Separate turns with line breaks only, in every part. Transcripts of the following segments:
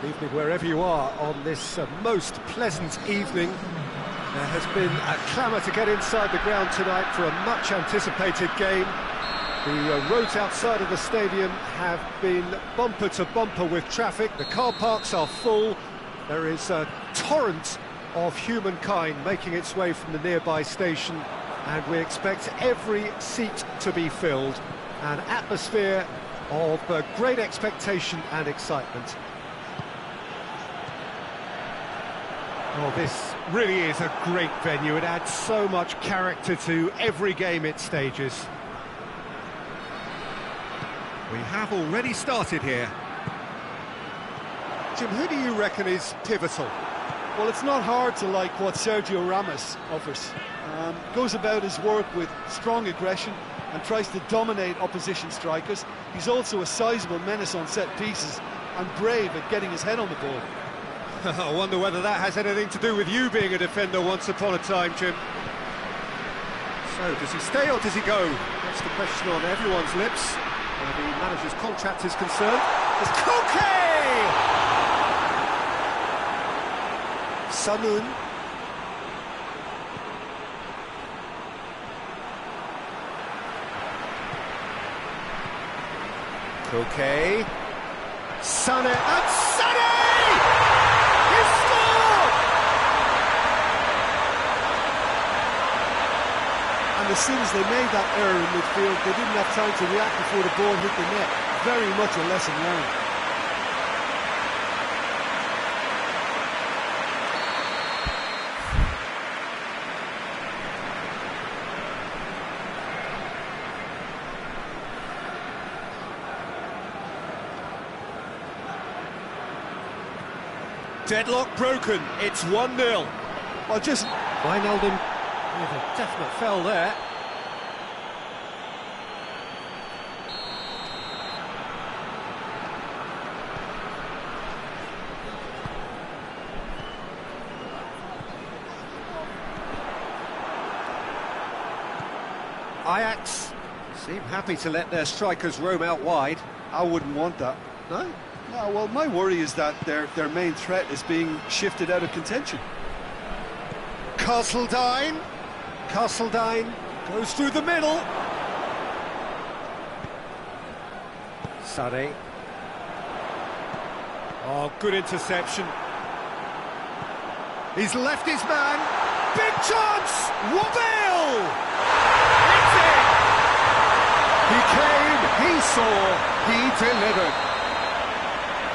Good evening wherever you are on this most pleasant evening. There has been a clamour to get inside the ground tonight for a much anticipated game. The roads outside of the stadium have been bumper to bumper with traffic. The car parks are full. There is a torrent of humankind making its way from the nearby station, and we expect every seat to be filled. An atmosphere of great expectation and excitement. Oh, this really is a great venue. It adds so much character to every game it stages. We have already started here. Jim, who do you reckon is pivotal?
Well, it's not hard to like what Sergio Ramos offers. Goes about his work with strong aggression and tries to dominate opposition strikers. He's also a sizable menace on set pieces and brave at getting his head on the ball.
I wonder whether that has anything to do with you being a defender once upon a time, Jim. So, does he stay or does he go? That's the question on everyone's lips, where the manager's contract is concerned. It's Koke! Sanun. Okay. Sané, and Sané! He scored!
And as soon as they made that error in midfield, they didn't have time to react before the ball hit the net. Very much a lesson learned.
Deadlock broken, it's 1-0.
Well, just
Wijnaldum with a definite foul there. Ajax seem happy to let their strikers roam out wide.
I wouldn't want that.
No?
No, well, my worry is that their main threat is being shifted out of contention.
Castledine goes through the middle. Sané. Oh, good interception. He's left his man. Big chance! Wabel! It's in! He came, he saw, he delivered.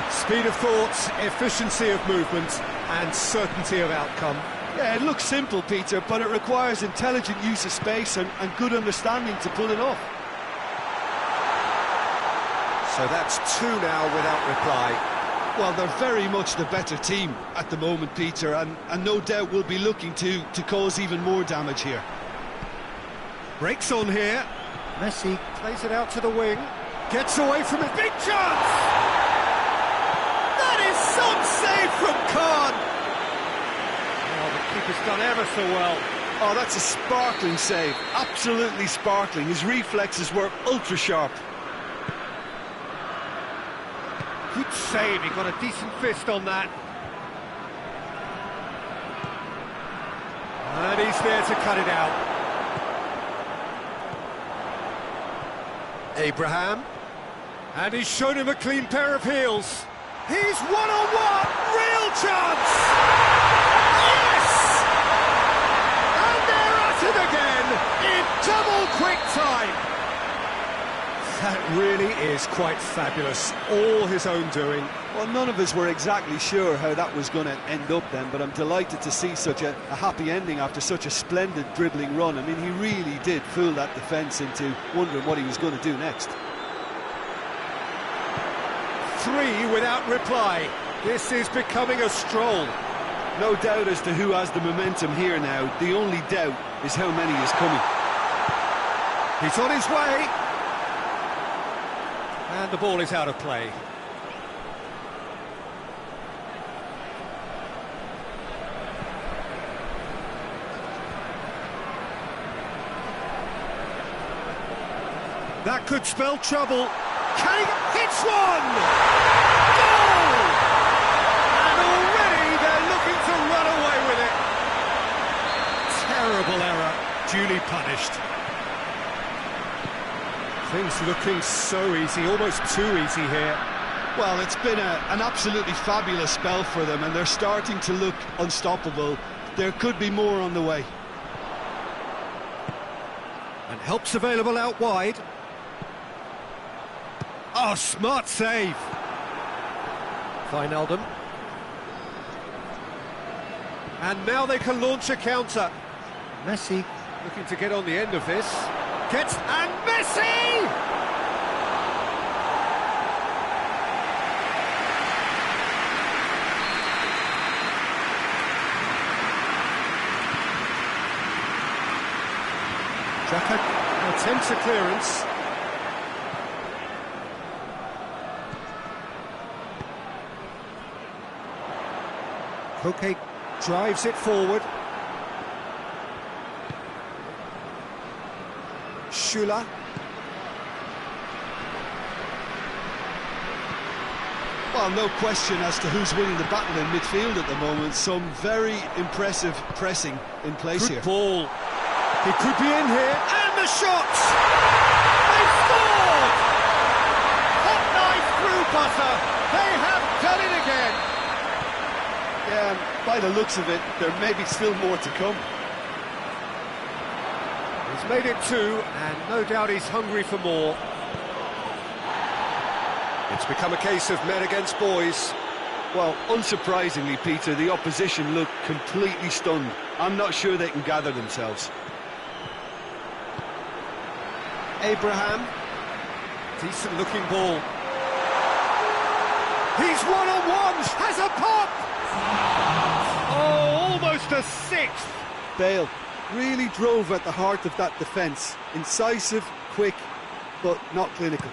Speed of thought, efficiency of movement, and certainty of outcome.
Yeah, it looks simple, Peter, but it requires intelligent use of space and good understanding to pull it off.
So that's 2 now without reply.
Well, they're very much the better team at the moment, Peter, and no doubt will be looking to cause even more damage here.
Breaks on here. Messi plays it out to the wing. Gets away from it. Big chance! That is some save from Khan! Oh, the keeper's done ever so well.
Oh, that's a sparkling save. Absolutely sparkling. His reflexes were ultra sharp.
Good save, he got a decent fist on that. And he's there to cut it out. Abraham. And he's shown him a clean pair of heels. He's one-on-one! Real chance! Yes! And they're at it again in double quick time. That really is quite fabulous, all his own doing.
Well, none of us were exactly sure how that was going to end up then, but I'm delighted to see such a happy ending after such a splendid dribbling run. I mean, he really did fool that defence into wondering what he was going to do next.
3 without reply. This is becoming a stroll.
No doubt as to who has the momentum here now. The only doubt is how many is coming.
He's on his way. And the ball is out of play. That could spell trouble. Can he hits one? Goal! And already they're looking to run away with it. Terrible error, duly punished. Things looking so easy, almost too easy here.
Well, it's been an absolutely fabulous spell for them, and they're starting to look unstoppable. There could be more on the way.
And help's available out wide. Oh, smart save. Wijnaldum. And now they can launch a counter. Messi looking to get on the end of this. Gets, and Messi! Xhaka attempts a clearance. Koke drives it forward. Schüller.
Well, no question as to who's winning the battle in midfield at the moment. Some very impressive pressing in place here.
Good ball. He could be in here. And the shot! They scored! Hot Arthur, they have done it again!
Yeah, and by the looks of it, there may be still more to come.
He's made it 2, and no doubt he's hungry for more. It's become a case of men against boys.
Well, unsurprisingly, Peter, the opposition look completely stunned. I'm not sure they can gather themselves.
Abraham, decent-looking ball. He's one-on-ones, has a pop! Oh, almost a 6th!
Bale really drove at the heart of that defence. Incisive, quick, but not clinical.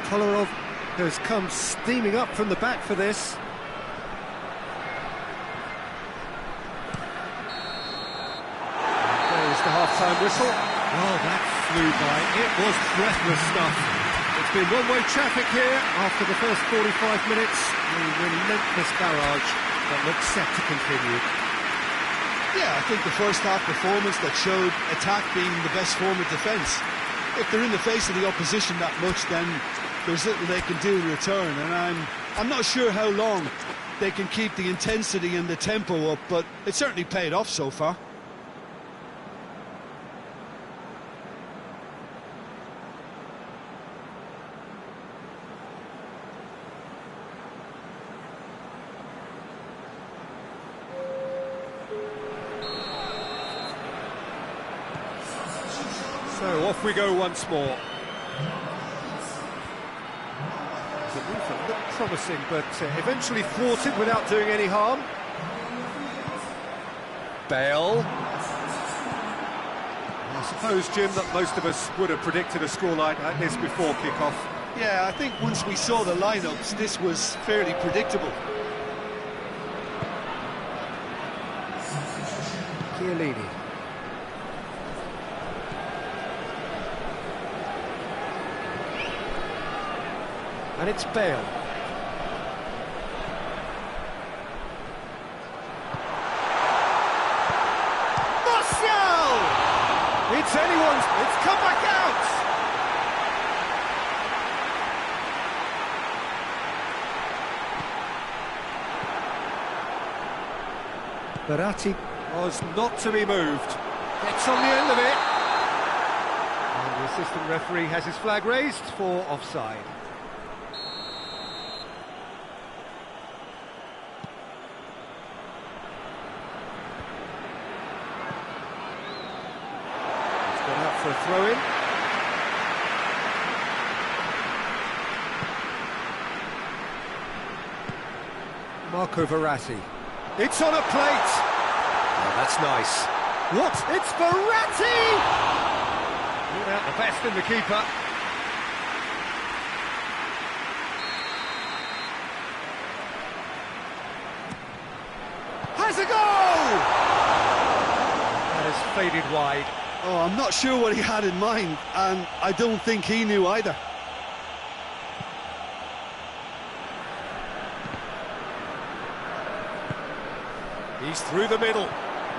Kolarov has come steaming up from the back for this. There's the half-time whistle. Oh, that flew by. It was breathless stuff. It's been one-way traffic here after the first 45 minutes. A relentless barrage that looks set to continue.
Yeah, I think the first half performance that showed attack being the best form of defence. If they're in the face of the opposition that much, then there's little they can do in return, and I'm not sure how long they can keep the intensity and the tempo up, but it certainly paid off so far.
So off we go once more. The movement looked promising, but eventually thwarted without doing any harm. Bale. I suppose, Jim, that most of us would have predicted a scoreline like this before kick-off.
Yeah, I think once we saw the lineups, this was fairly predictable.
Chiellini. And it's Bale. Martial! It's anyone's, it's come back out! Verratti was not to be moved. Gets on the end of it. And the assistant referee has his flag raised for offside. For a throw-in. Marco Verratti. It's on a plate! Oh, that's nice. What? It's Verratti! Brought out the best in the keeper. Has a goal! That has faded wide.
Oh, I'm not sure what he had in mind, and I don't think he knew either.
He's through the middle.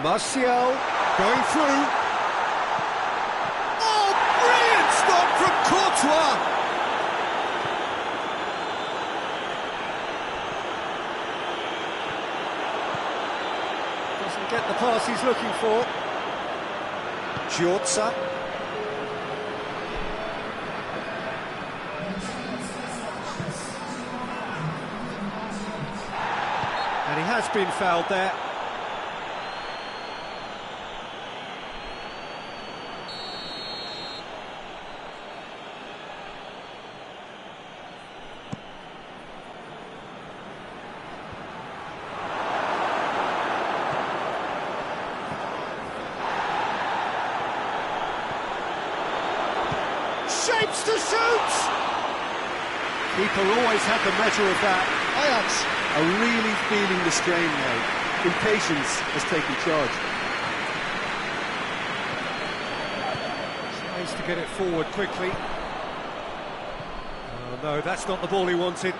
Martial going through. Oh, brilliant stop from Courtois! Doesn't get the pass he's looking for. Giorza. And he has been fouled there. Shapes to shoot! Keeper always had the measure of that.
Ajax are really feeling the strain now. Impatience has taken charge.
Tries to get it forward quickly. Oh no, that's not the ball he wanted.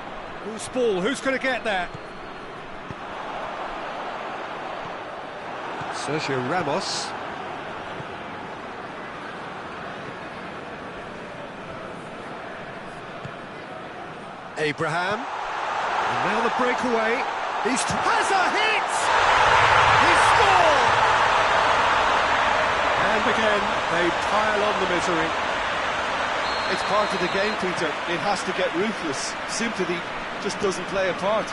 Whose ball? Who's going to get that? Sergio Ramos. Abraham. And now the breakaway. Has a hit! He scored! And again, they pile on the misery.
It's part of the game, Peter. It has to get ruthless. Sympathy just doesn't play a part.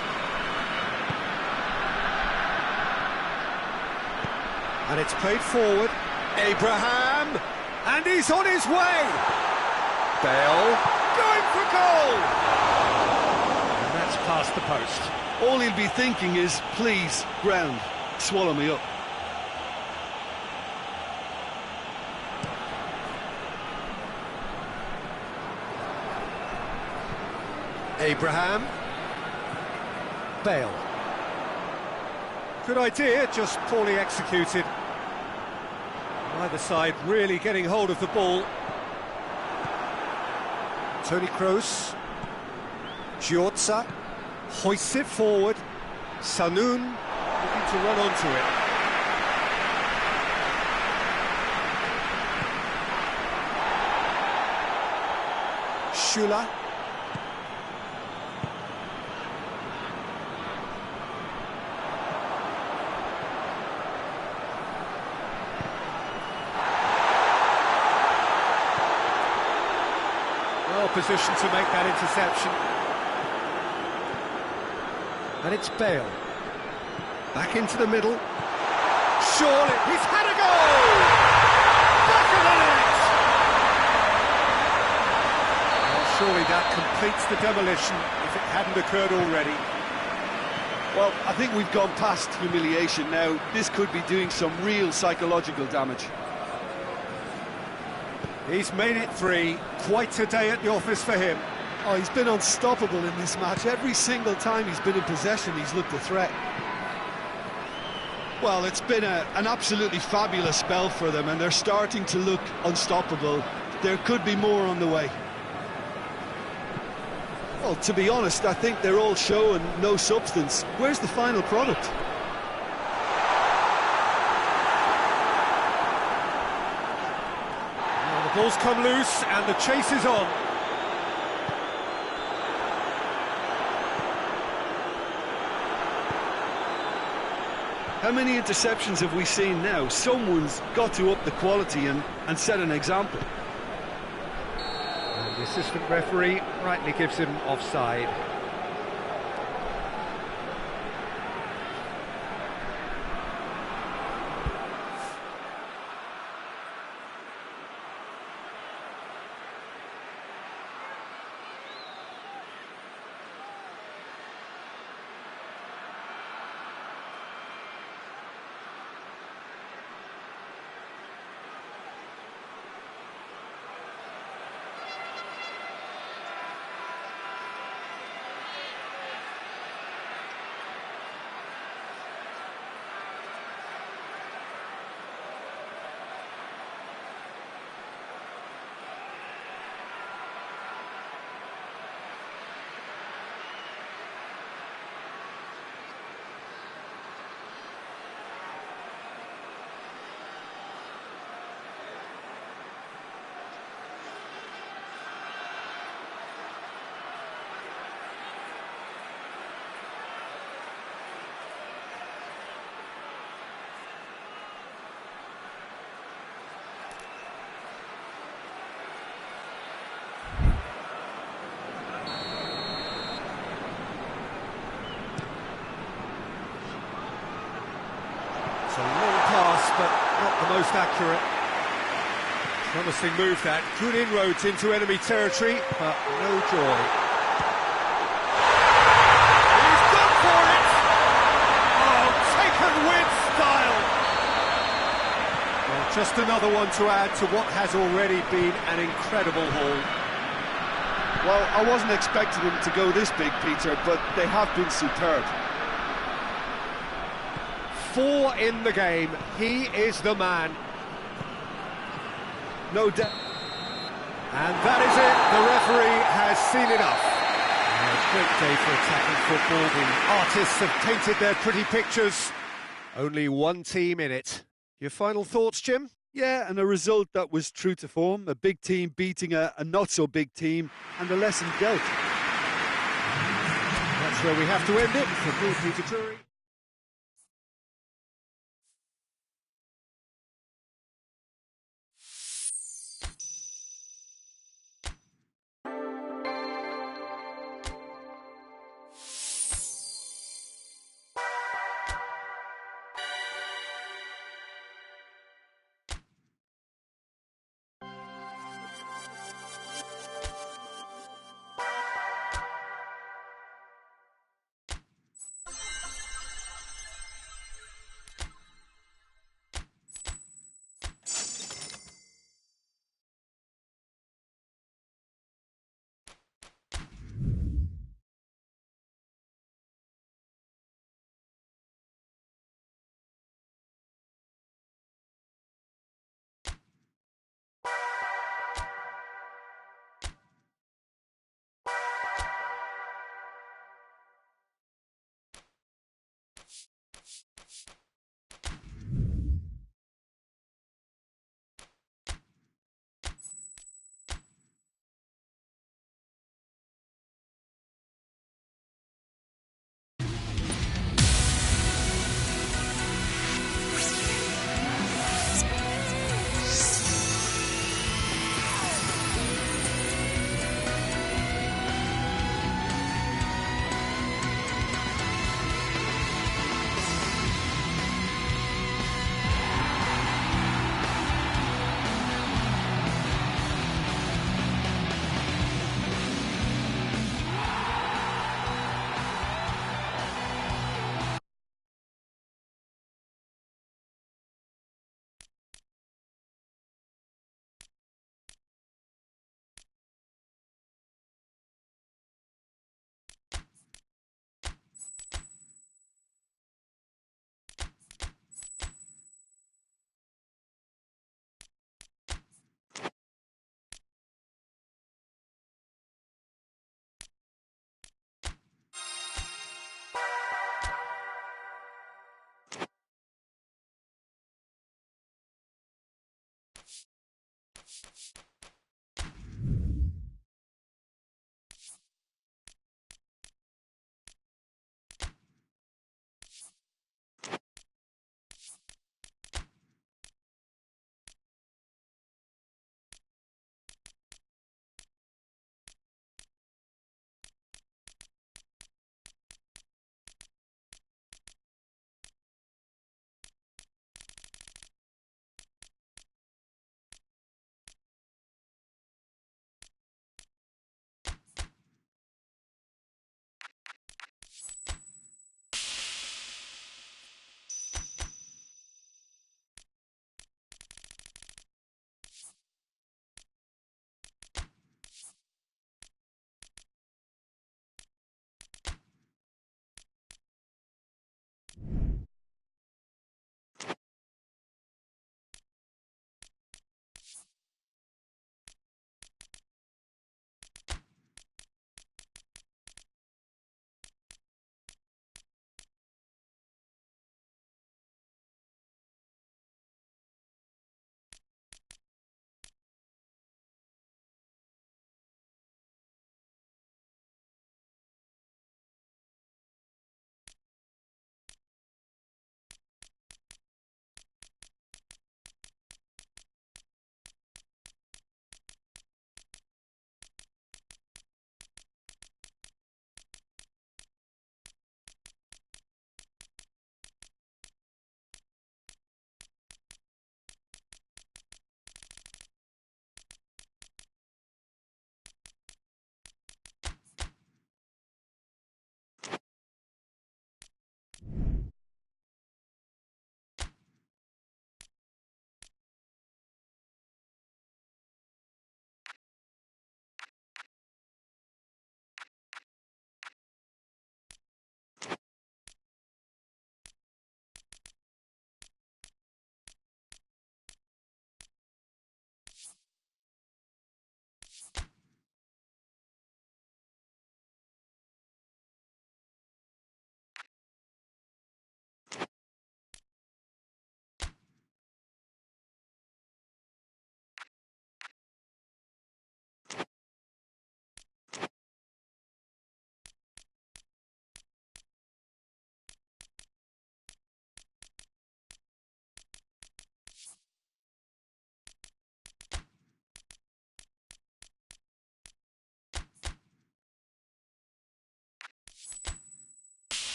And it's played forward. Abraham! And he's on his way! Bale going for goal! And that's past the post.
All he'll be thinking is, please, ground, swallow me up.
Abraham. Bale. Good idea, just poorly executed. Either side really getting hold of the ball. Toni Kroos. Giorza. Hoists it forward. Sanoun looking to run onto it. Schüller. Well positioned to make that interception. And it's Bale. Back into the middle. Surely, he's had a goal! Back of the net! Well, surely that completes the demolition if it hadn't occurred already.
Well, I think we've gone past humiliation now. This could be doing some real psychological damage.
He's made it 3. Quite a day at the office for him.
Oh, he's been unstoppable in this match. Every single time he's been in possession, he's looked a threat. Well, it's been an absolutely fabulous spell for them, and they're starting to look unstoppable. There could be more on the way. Well, to be honest, I think they're all show and no substance. Where's the final product?
Well, the ball's come loose, and the chase is on.
How many interceptions have we seen now? Someone's got to up the quality and set an example.
And the assistant referee rightly gives him offside. It's a long pass, but not the most accurate. Promising move that. Good inroads into enemy territory, but no joy. He's gone for it! Oh, taken with style! Well, just another one to add to what has already been an incredible haul.
Well, I wasn't expecting them to go this big, Peter, but they have been superb.
4 in the game. He is the man.
No doubt.
And that is it. The referee has seen enough. A great day for attacking football. The artists have painted their pretty pictures, Only one team in it. Your final thoughts, Jim?
Yeah, and a result that was true to form, a big team beating a not-so-big team, and a lesson dealt.
That's where we have to end it. For me, Peter Drury.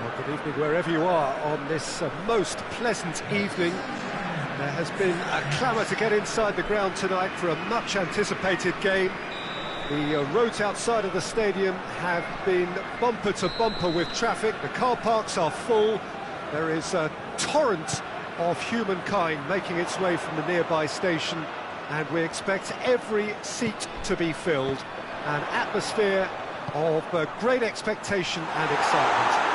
Well, good evening wherever you are on this most pleasant evening. There has been a clamour to get inside the ground tonight for a much anticipated game. The roads outside of the stadium have been bumper to bumper with traffic. The car parks are full. There is a torrent of humankind making its way from the nearby station, and we expect every seat to be filled. An atmosphere of great expectation and excitement.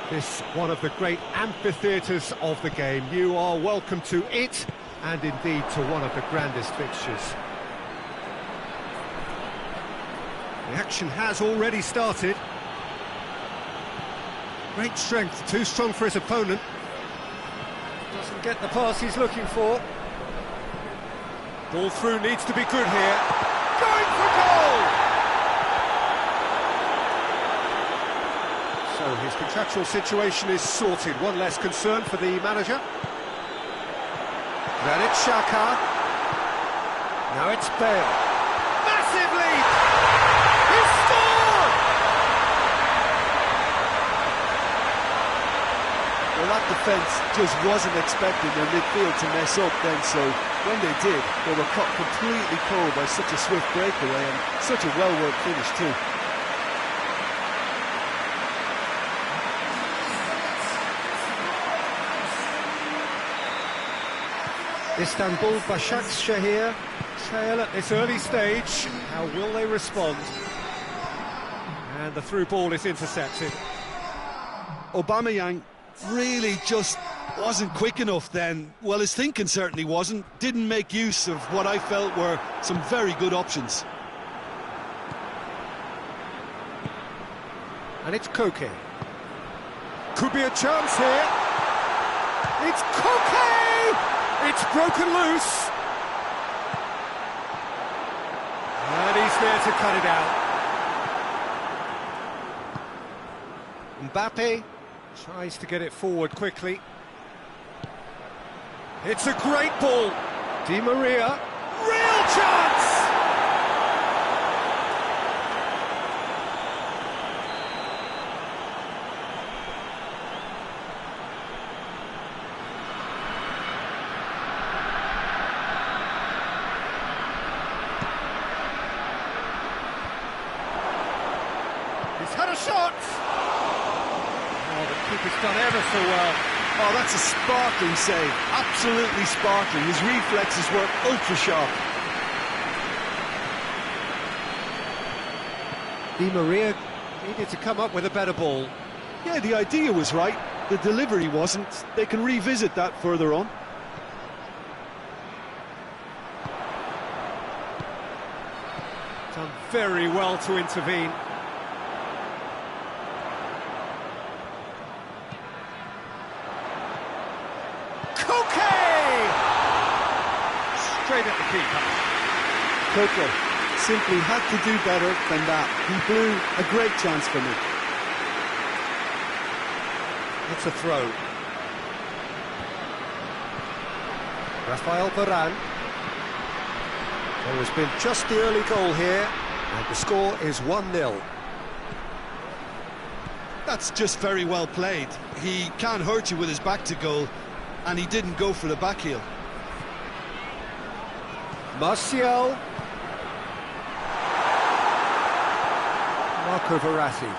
This one of the great amphitheatres of the game. You are welcome to it, and indeed to one of the grandest fixtures. The action has already started. Great strength, too strong for his opponent. Doesn't get the pass he's looking for. Ball through needs to be good here. Going for goal! So his contractual situation is sorted. One less concern for the manager. Granit Xhaka. Now it's Bale. Massive lead! He's scored!
Well, that defence just wasn't expecting their midfield to mess up then, so when they did, they were caught completely cold by such a swift breakaway and such a well-worked finish too.
Istanbul Başakşehir trail at this early stage. How will they respond? And the through ball is intercepted.
Aubameyang really just wasn't quick enough then. Well, his thinking certainly wasn't. Didn't make use of what I felt were some very good options.
And it's Koke. Could be a chance here. It's Koke! It's broken loose. And he's there to cut it out. Mbappe tries to get it forward quickly. It's a great ball. Di Maria, real chance! He's had a shot! Oh, the keeper's done ever so well.
Oh, that's a sparkling save. Absolutely sparkling. His reflexes were ultra sharp.
Di Maria needed to come up with a better ball.
Yeah, the idea was right. The delivery wasn't. They can revisit that further on.
Done very well to intervene. Straight at the keeper.
Coco simply had to do better than that. He blew a great chance for me.
It's a throw. Rafael Varane. There has been just the early goal here, and the score is 1-0.
That's just very well played. He can't hurt you with his back to goal, and he didn't go for the back heel.
Martial. Marco Verratti.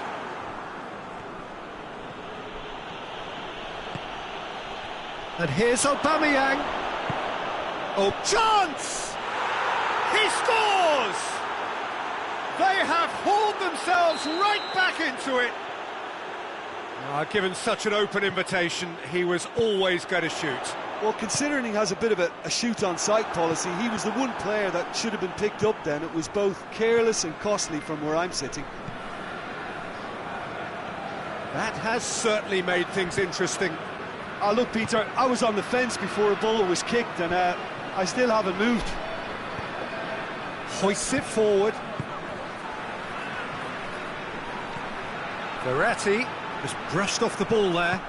And here's Aubameyang. Oh, chance! He scores! They have hauled themselves right back into it. Given such an open invitation, he was always going to shoot.
Well, considering he has a bit of a shoot-on-sight policy, he was the one player that should have been picked up then. It was both careless and costly from where I'm sitting.
That has certainly made things interesting.
Look, Peter, I was on the fence before a ball was kicked, and I still haven't moved.
Hoists it forward. Verratti has brushed off the ball there.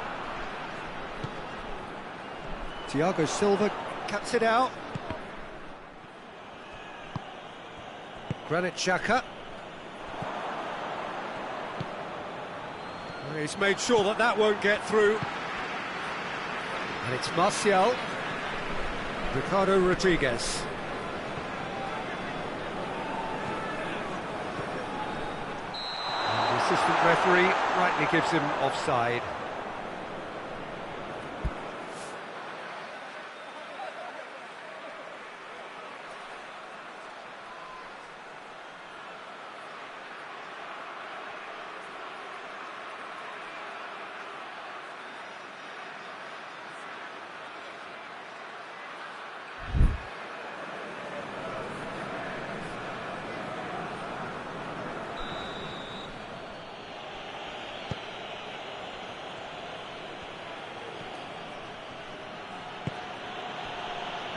Thiago Silva cuts it out. Granit Xhaka. He's made sure that that won't get through. And it's Martial. Ricardo Rodriguez. And the assistant referee rightly gives him offside.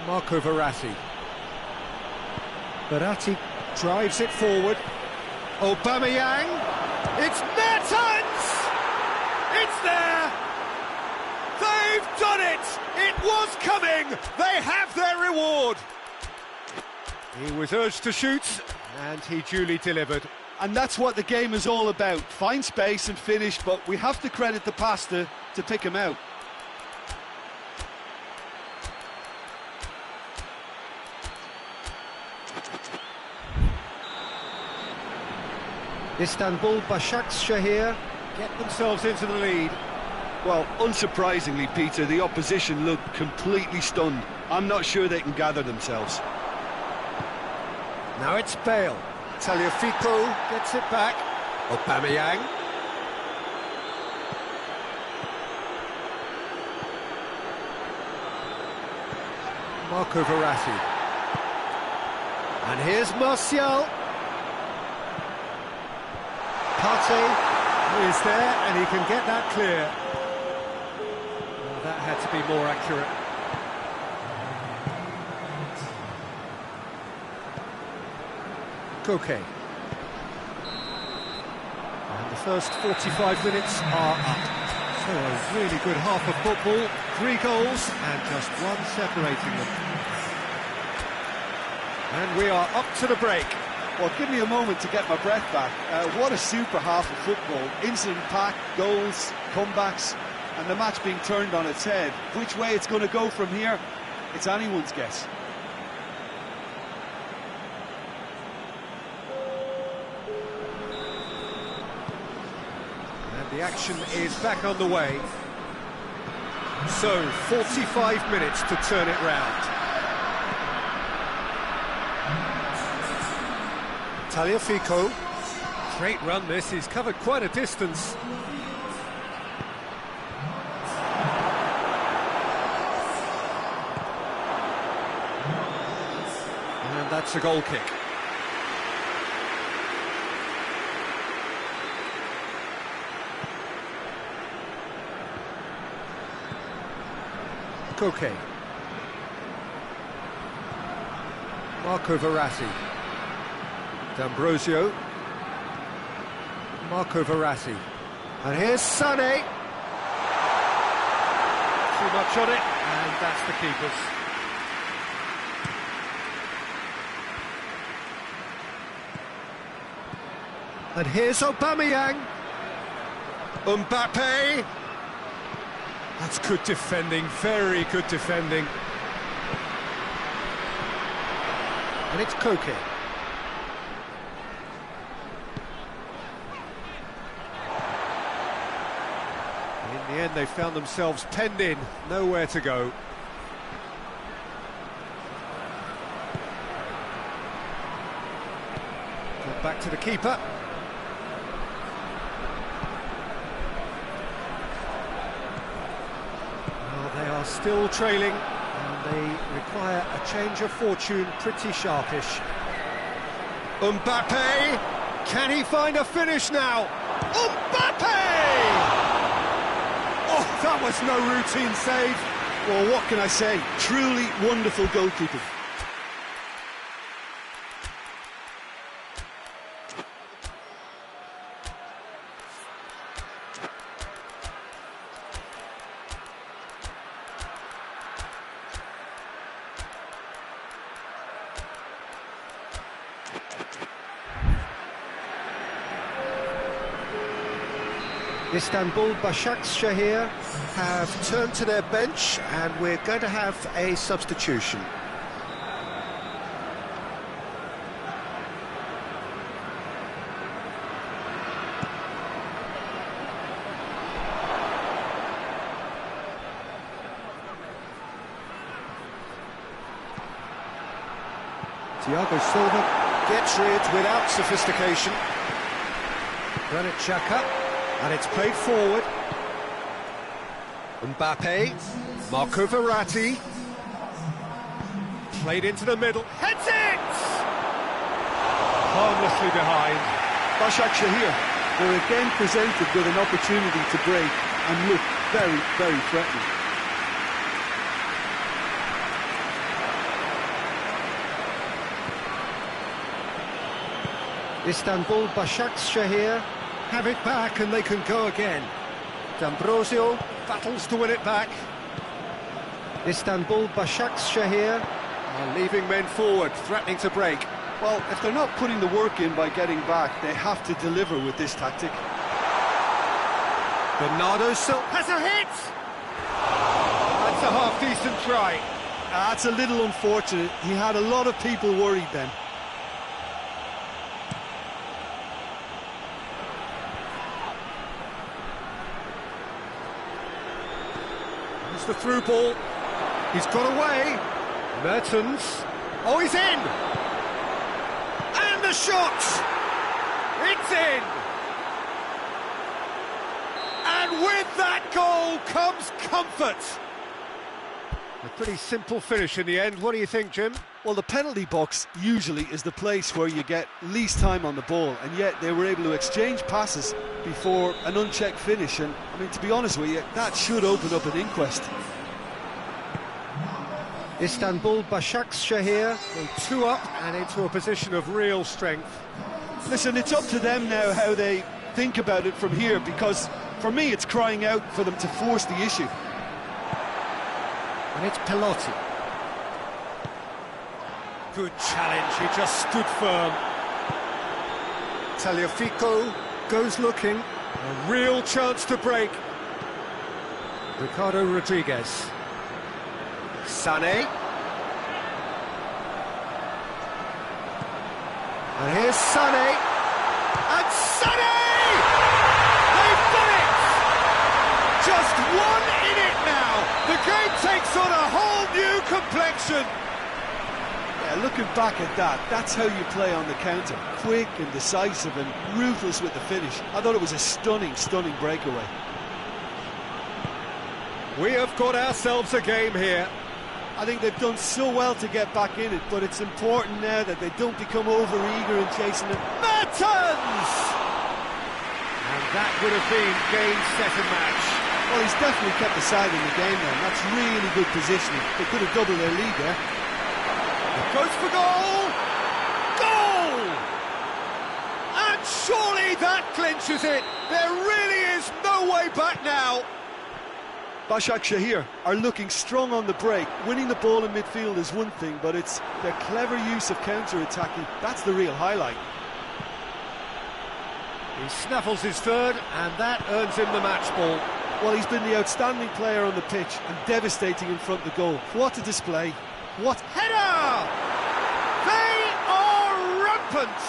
Marco Verratti. Verratti drives it forward. Aubameyang. It's Mertens! It's there! They've done it! It was coming! They have their reward! He was urged to shoot, and he duly delivered.
And that's what the game is all about. Find space and finish, but we have to credit the pasta to pick him out.
Istanbul Başakşehir get themselves into the lead.
Well, unsurprisingly, Peter, the opposition looked completely stunned. I'm not sure they can gather themselves.
Now it's Bale. Tagliafico gets it back. Aubameyang. Marco Verratti. And here's Martial. Partey is there, and he can get that clear. Well, that had that to be more accurate. Koke. And the first 45 minutes are up. So a really good half of football, 3 goals and just one separating them. And we are up to the break.
Well, give me a moment to get my breath back. What a super half of football. Incident-packed, goals, comebacks, and the match being turned on its head. Which way it's going to go from here, it's anyone's guess.
And the action is back on the way. So, 45 minutes to turn it round. Tagliafico. Great run this, he's covered quite a distance. And that's a goal kick. Koke. Marco Verratti. D'Ambrosio. Marco Verratti. And here's Sané. Too much on it, and that's the keeper's. And here's Aubameyang. Mbappe. That's good defending, very good defending. And it's Koke. In the end, they found themselves penned in, nowhere to go. Got back to the keeper. Well, they are still trailing, and they require a change of fortune, pretty sharpish. Mbappe! Can he find a finish now? Mbappe! Oh, that was no routine save.
Well, what can I say? Truly wonderful goalkeeping.
Istanbul Başakşehir have turned to their bench, and we're going to have a substitution. Thiago Silva gets rid without sophistication. Granit Xhaka. And it's played forward. Mbappe, Marco Verratti. Played into the middle. Heads it! Harmlessly behind.
Başakşehir were again presented with an opportunity to break and look very, very threatening.
Istanbul Başakşehir have it back and they can go again. D'Ambrosio battles to win it back. Istanbul Başakşehir are leaving men forward, threatening to break.
Well, if they're not putting the work in by getting back, they have to deliver with this tactic.
Bernardo Silva has a hit! That's a half-decent try.
That's a little unfortunate. He had a lot of people worried then.
The through ball, he's got away. Mertens, oh, he's in! And the shot! It's in! And with that goal comes comfort. A pretty simple finish in the end. What do you think, Jim?
Well, the penalty box usually is the place where you get least time on the ball, and yet they were able to exchange passes before an unchecked finish, and I mean, to be honest with you, that should open up an inquest.
Istanbul Başakşehir go 2 up and into a position of real strength.
Listen, it's up to them now how they think about it from here, because for me it's crying out for them to force the issue.
And it's Pelotti. Good challenge, he just stood firm. Tagliafico goes looking, a real chance to break. Ricardo Rodriguez. Sané. And here's Sané. And Sané! They've done it! Just one in it now. The game takes on a whole new complexion.
Yeah, looking back at that, that's how you play on the counter. Quick and decisive and ruthless with the finish. I thought it was a stunning, stunning breakaway.
We have got ourselves a game here.
I think they've done so well to get back in it, but it's important now that they don't become over-eager in chasing it.
Mertens! And that would have been game, set and match.
Well, he's definitely kept the side in the game now, and that's really good positioning. They could have doubled their lead there.
It goes for goal! Goal! And surely that clinches it. There really is no way back now.
Başakşehir are looking strong on the break. Winning the ball in midfield is one thing, but it's their clever use of counter-attacking. That's the real highlight.
He snaffles his third, and that earns him the match ball.
Well, he's been the outstanding player on the pitch and devastating in front of the goal. What a display. What
Header! They are rampant!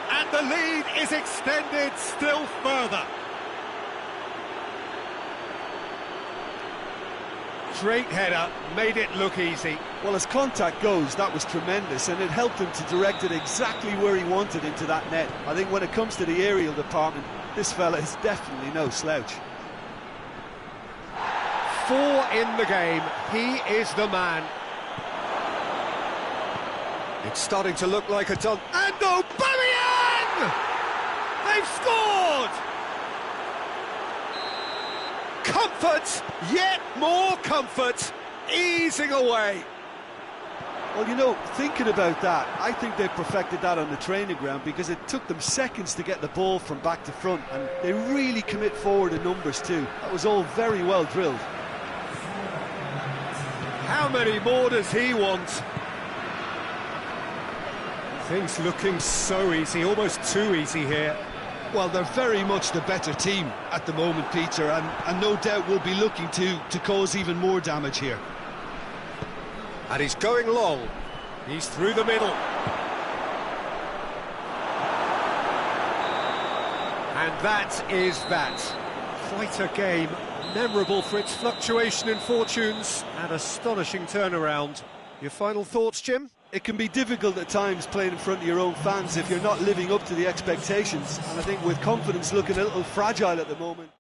And the lead is extended still further. Great header, made it look easy.
Well, as contact goes, that was tremendous, and it helped him to direct it exactly where he wanted into that net. I think when it comes to the aerial department, this fella is definitely no slouch.
4 in the game, he is the man. It's starting to look like a done. And Aubameyang! They've scored! Comfort, yet more comfort, easing away.
Well, you know, thinking about that, I think they've perfected that on the training ground, because it took them seconds to get the ball from back to front, and they really commit forward in numbers too. That was all very well drilled.
How many more does he want? Things looking so easy, almost too easy here.
Well, they're very much the better team at the moment, Peter, and no doubt will be looking to cause even more damage here.
And he's going long. He's through the middle. And that is that. Quite a game, memorable for its fluctuation in fortunes and astonishing turnaround. Your final thoughts, Jim?
It can be difficult at times playing in front of your own fans if you're not living up to the expectations, and I think with confidence looking a little fragile at the moment.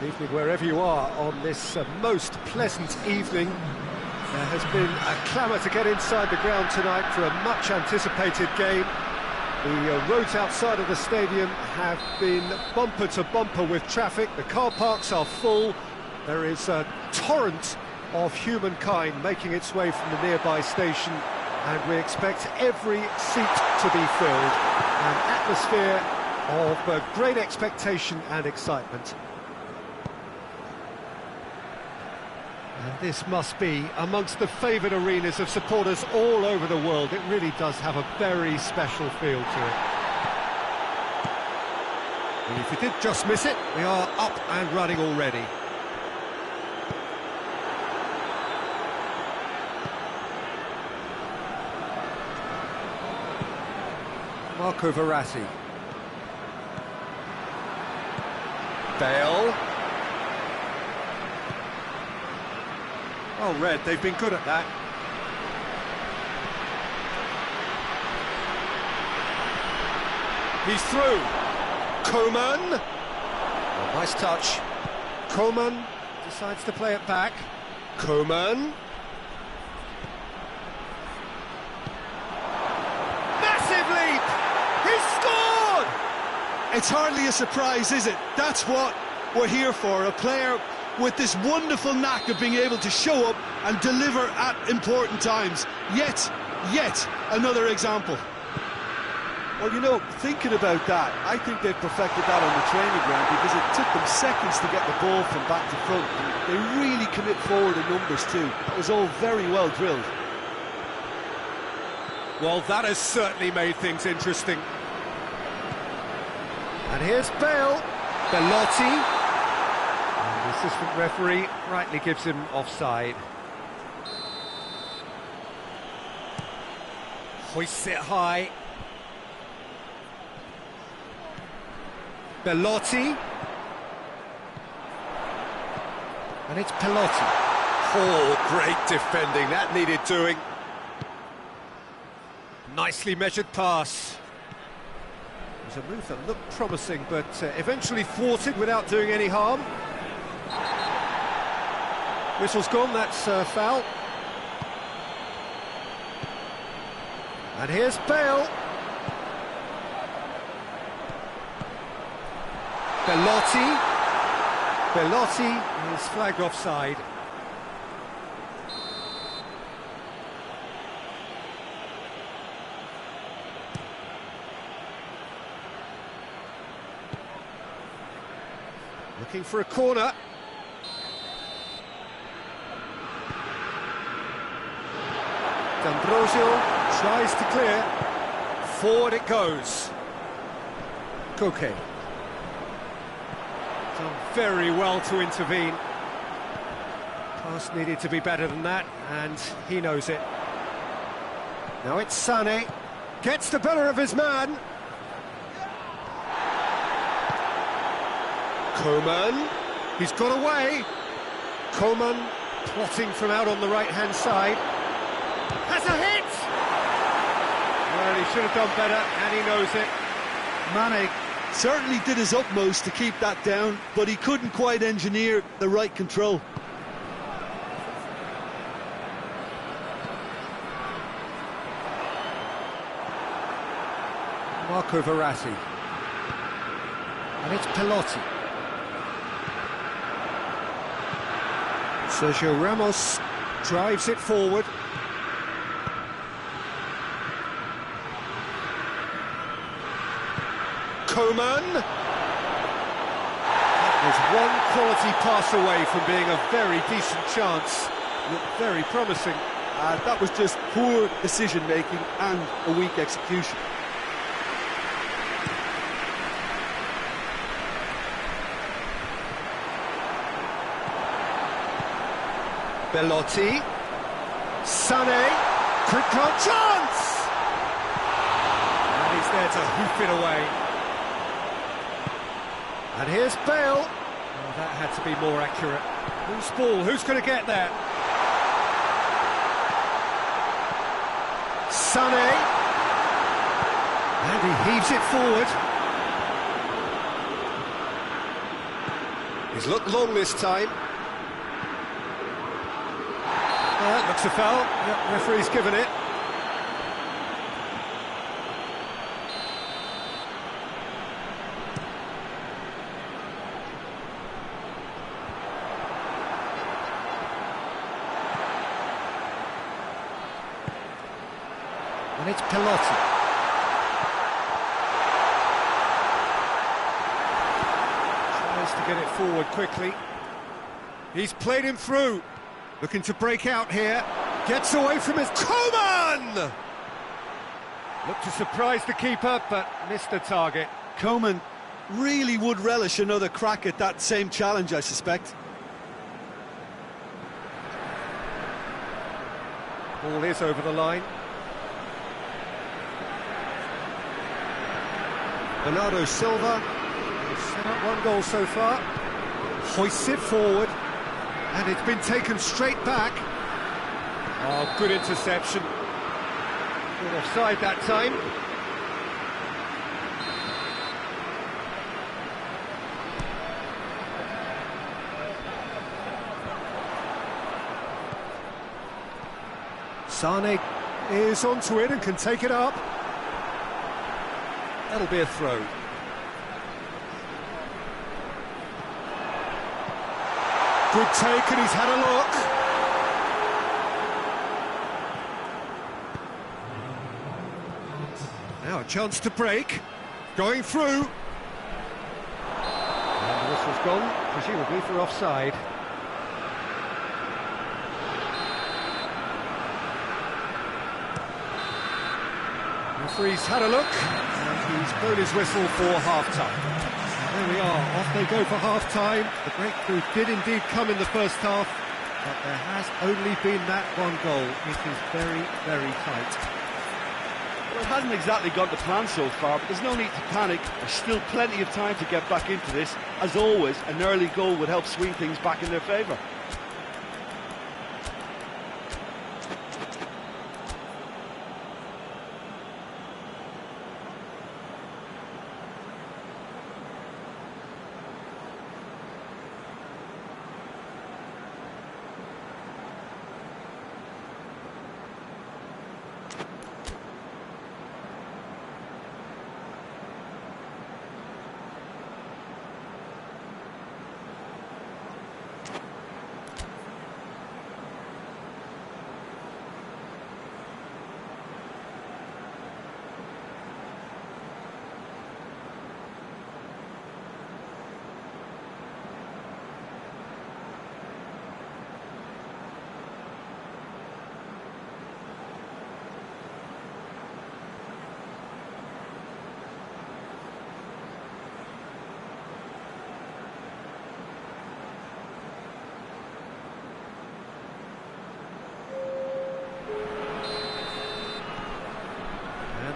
Good evening wherever you are on this most pleasant evening. There has been a clamour to get inside the ground tonight for a much anticipated game. The roads outside of the stadium have been bumper to bumper with traffic. The car parks are full. There is a torrent of humankind making its way from the nearby station, and we expect every seat to be filled. An atmosphere of great expectation and excitement. And this must be amongst the favoured arenas of supporters all over the world. It really does have a very special feel to it. And if you did just miss it, we are up and running already. Marco Verratti. Bale. Oh, Red, they've been good at that. He's through. Coman. Oh, nice touch. Coman decides to play it back. Coman. Massive leap! He's scored!
It's hardly a surprise, is it? That's what we're here for, a player with this wonderful knack of being able to show up and deliver at important times. Yet another example.
Well, you know, thinking about that, I think they've perfected that on the training ground, because it took them seconds to get the ball from back to front. And they really commit forward in numbers too. It was all very well drilled.
Well, that has certainly made things interesting. And here's Bale. Belotti. The assistant referee rightly gives him offside. Hoists it high. Belotti. And it's Belotti. Oh, great defending. That needed doing. Nicely measured pass. It was a move that looked promising, but eventually thwarted without doing any harm. Whistle's gone, that's foul. And here's Bale. Belotti. Belotti is flagged offside. Looking for a corner. D'Ambrosio tries to clear. Forward it goes. Koke. Done very well to intervene. Pass needed to be better than that, and he knows it. Now it's Sané. Gets the better of his man. Coman. He's got away. Coman plotting from out on the right-hand side. Has a hit! Well, he should have done better, and he knows it.
Mane certainly did his utmost to keep that down, but he couldn't quite engineer the right control.
Marco Verratti. And it's Belotti. Sergio Ramos drives it forward. Coman. That was one quality pass away from being a very decent chance. Looked very promising.
That was just poor decision-making and a weak execution.
Belotti. Sané. Quick chance! And he's there to hoof it away. And here's Bale. Oh, that had to be more accurate. Who's ball? Who's going to get there? Sané. And he heaves it forward. He's looked long this time. Looks a foul. Yep, referee's given it. And it's Pelosi. Tries to get it forward quickly. He's played him through. Looking to break out here. Gets away from his... Coman! Looked to surprise the keeper, but missed the target.
Coman really would relish another crack at that same challenge, I suspect.
Ball is over the line. Bernardo Silva has set up one goal so far. Hoists it forward, and it's been taken straight back. Oh, good interception. Good offside that time. Sane is onto it and can take it up. That'll be a throw. Good take, and he's had a look. Now a chance to break. Going through. And the whistle's gone, presumably for offside. Referee's had a look, and he's blown his whistle for half-time. There we are, off they go for half-time. The breakthrough did indeed come in the first half, but there has only been that one goal. It is very, very tight.
Well, it hasn't exactly gone to plan so far, but there's no need to panic. There's still plenty of time to get back into this. As always, an early goal would help swing things back in their favour.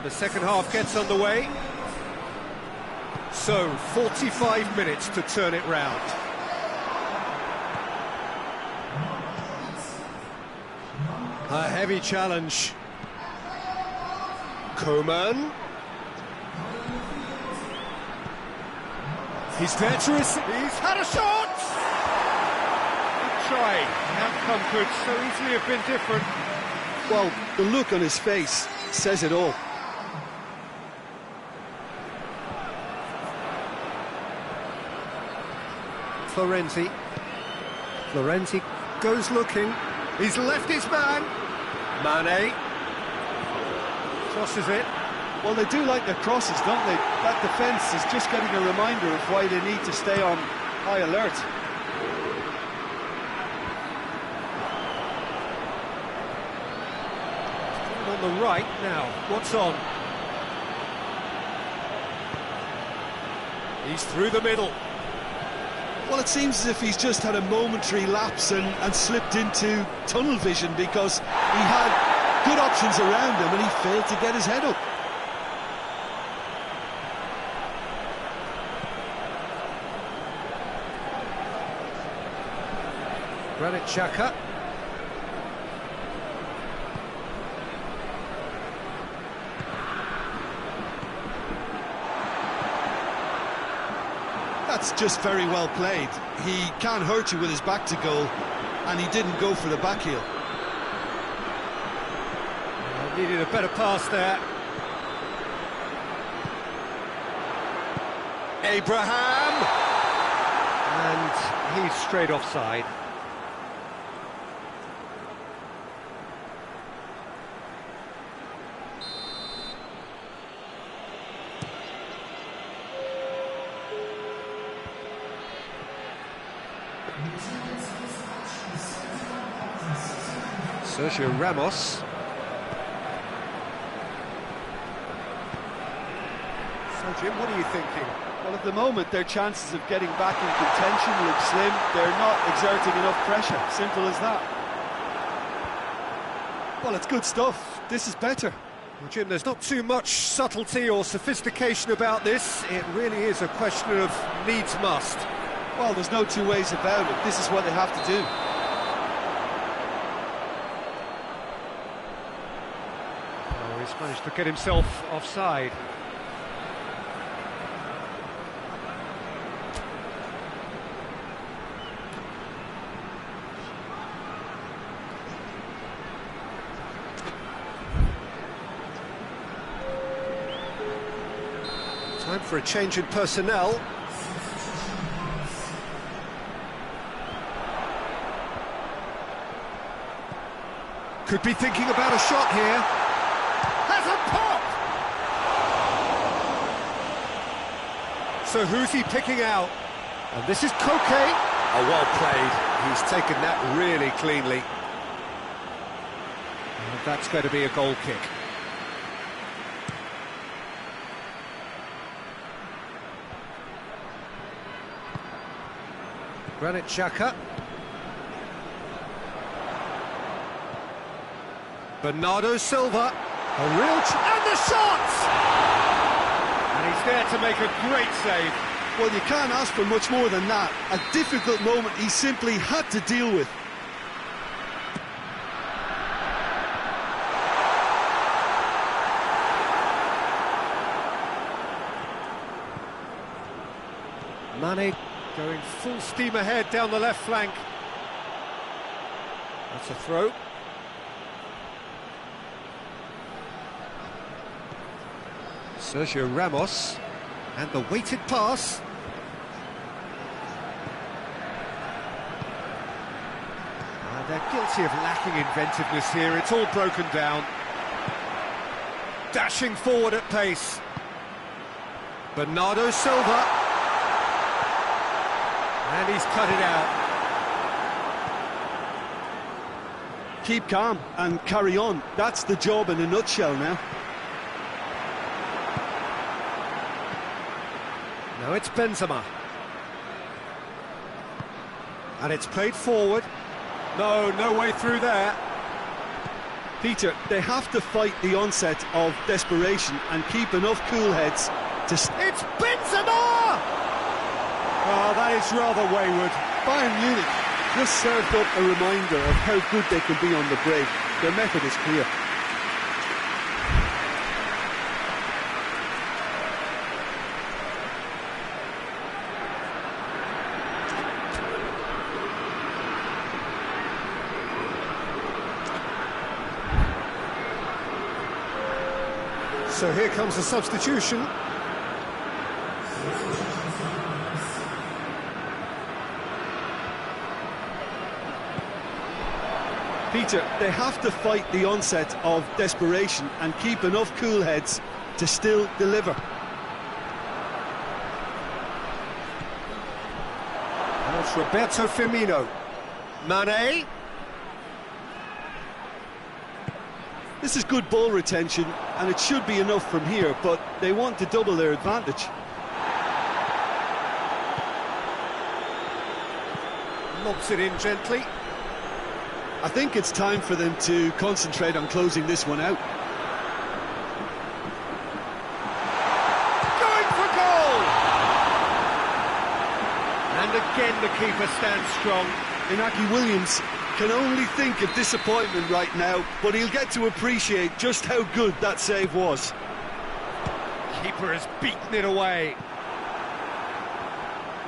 The second half gets underway. So, 45 minutes to turn it round. A heavy challenge. Coman. He's there to receive. He's had a shot! Good try. The outcome could so easily have been different.
Well, the look on his face says it all.
Florenzi goes looking. He's left his man. Mane crosses it.
Well, they do like their crosses, don't they? That defence is just getting a reminder of why they need to stay on high alert.
On the right now. What's on? He's through the middle.
Well, it seems as if he's just had a momentary lapse and slipped into tunnel vision, because he had good options around him and he failed to get his head up.
Granit Xhaka.
That's just very well played. He can't hurt you with his back to goal, and he didn't go for the back heel.
Needed a better pass there. Abraham! And he's straight offside. Sergio Ramos. So, Jim, what are you thinking?
Well, at the moment, their chances of getting back in contention look slim. They're not exerting enough pressure. Simple as that. Well, it's good stuff. This is better.
Well, Jim, there's not too much subtlety or sophistication about this. It really is a question of needs must.
Well, there's no two ways about it. This is what they have to do.
Oh, he's managed to get himself offside. Time for a change in personnel. Could be thinking about a shot here. Has a pop! So who's he picking out? And this is Koke. Oh, well played. He's taken that really cleanly. And that's going to be a goal kick. Granit Xhaka. Bernardo Silva. A real and the shot! And he's there to make a great save.
Well, you can't ask for much more than that. A difficult moment he simply had to deal with.
Mane going full steam ahead down the left flank. That's a throw. Sergio Ramos, and the weighted pass. They're guilty of lacking inventiveness here. It's all broken down. Dashing forward at pace. Bernardo Silva. And he's cut it out.
Keep calm and carry on. That's the job in a nutshell now.
Now it's Benzema. And it's played forward. No way through there.
Peter, they have to fight the onset of desperation and keep enough cool heads to...
It's Benzema! Oh, that is rather wayward.
Bayern Munich just served up a reminder of how good they can be on the break. Their method is clear.
So here comes the substitution.
Peter, they have to fight the onset of desperation and keep enough cool heads to still deliver.
And it's Roberto Firmino. Mane.
This is good ball retention, and it should be enough from here, but they want to double their advantage.
Lobs it in gently.
I think it's time for them to concentrate on closing this one out.
Going for goal! And again the keeper stands strong.
Inaki Williams can only think of disappointment right now, but he'll get to appreciate just how good that save was.
Keeper has beaten it away.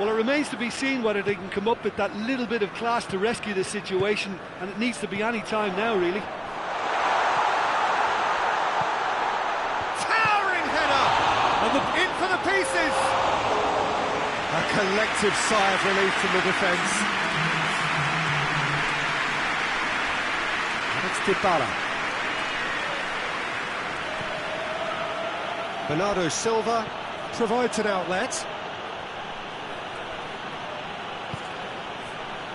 Well, it remains to be seen whether they can come up with that little bit of class to rescue the situation, and it needs to be any time now, really.
Towering header! And in for the pieces! A collective sigh of relief from the defence. And it's Dybala. Bernardo Silva provides an outlet.